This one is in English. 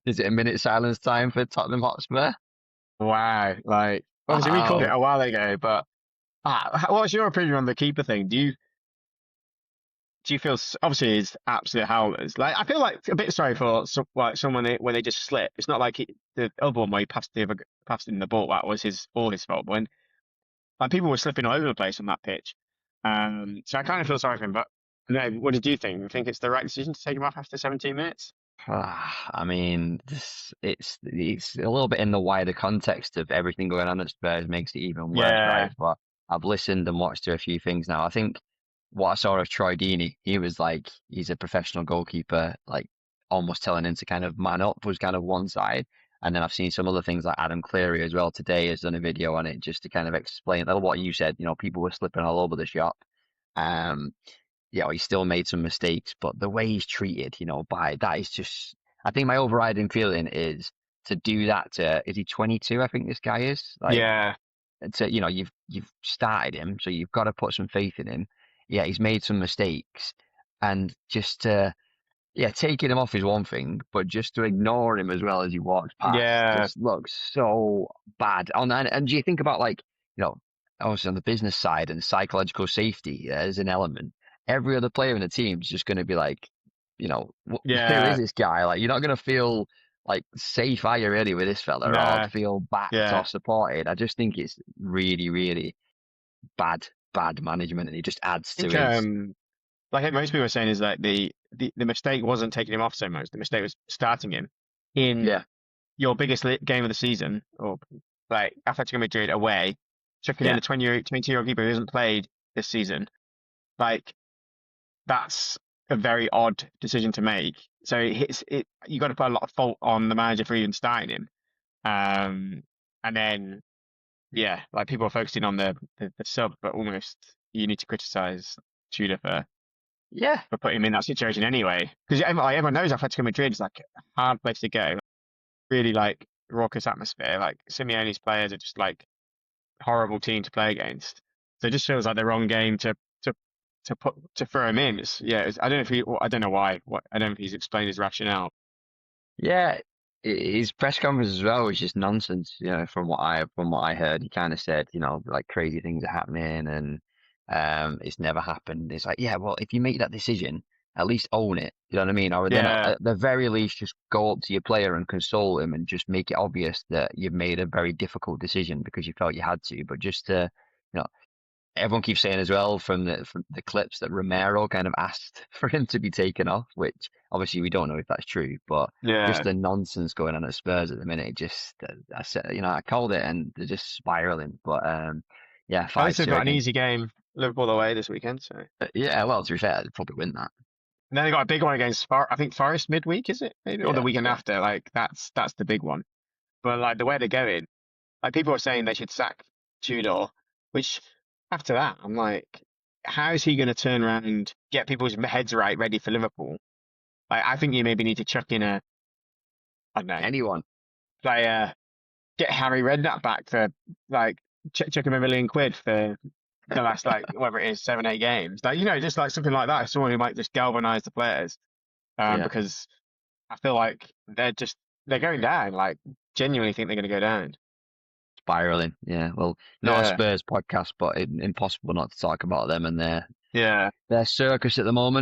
Is it a minute silence time for Tottenham Hotspur? Wow. Like, obviously we called it Wow. a while ago, but what's your opinion on the keeper thing? Do you feel obviously it's absolute howlers? Like, I feel like a bit sorry for like someone when they just slip. It's not like the other one where he passed in the ball. That was all his fault. When like people were slipping all over the place on that pitch, so I kind of feel sorry for him. But no, what did you think? You think it's the right decision to take him off after 17 minutes? I mean, it's a little bit in the wider context of everything going on at Spurs makes it even worse, right? Yeah, But I've listened and watched to a few things now. I think what I saw of Troy Deeney, he was like, he's a professional goalkeeper, like almost telling him to kind of man up was kind of one side. And then I've seen some other things like Adam Cleary as well today has done a video on it just to kind of explain what you said. People were slipping all over the shop. Um, he still made some mistakes, but the way he's treated, by that is just, I think my overriding feeling is to do that is he 22? I think this guy is like, yeah. you've started him, so you've got to put some faith in him. Yeah, he's made some mistakes and just taking him off is one thing, but just to ignore him as well as he walks past Yeah, just looks so bad. And do you think about obviously on the business side and psychological safety as an element, every other player in the team is just going to be like, who is yeah, this guy? Like, you're not going to feel like safe, are you really, with this fella, or no, feel backed or yeah. supported? I just think it's really, really bad, bad management, and it just adds I to think his. like most people are saying is that the mistake wasn't taking him off so much. The mistake was starting him in Yeah, your biggest game of the season, or like Atletico Madrid away, chucking in yeah. a 22-year-old keeper who hasn't played this season. Like, that's a very odd decision to make. So you got to put a lot of fault on the manager for even starting him. Um, and then yeah, like people are focusing on the sub, but almost you need to criticize Tudor Yeah, for putting him in that situation anyway. Because everyone knows Atletico Madrid is like a hard place to go. Really like raucous atmosphere. Like Simeone's players are just like horrible team to play against. So it just feels like the wrong game to throw him in. I don't know if I don't know why. I don't know if he's explained his rationale. yeah. His press conference as well was just nonsense. From what I heard, he kind of said, like crazy things are happening and it's never happened. It's like, yeah, well, if you make that decision, at least own it. You know what I mean? Or then Yeah, at the very least, just go up to your player and console him and just make it obvious that you've made a very difficult decision because you felt you had to. But just to, you know, everyone keeps saying as well from the clips that Romero kind of asked for him to be taken off, which obviously we don't know if that's true, but just yeah. the nonsense going on at Spurs at the minute, I said, I called it and they're just spiraling. But yeah, At least five they've two got an against. easy game, Liverpool away this weekend. So and Yeah, well, to be fair, they'd probably win that. then they got a big one against I think Forest midweek, is it maybe, or the Yeah, weekend yeah. after? Like that's the big one. But like the way they're going, like people are saying they should sack Tudor, which after that I'm like, how is he going to turn around and get people's heads right, ready for Liverpool? Like I think you maybe need to chuck in I don't know, Anyone. player, get Harry Redknapp back for like chuck him £1 million for the last like whatever it is 7-8 games, like just like something like that. Someone who might just galvanize the players, Yeah, because I feel like they're going down. Like genuinely think they're going to go down. spiraling. Yeah, well, not a Yeah, Spurs podcast, but impossible not to talk about them and their yeah. their circus at the moment.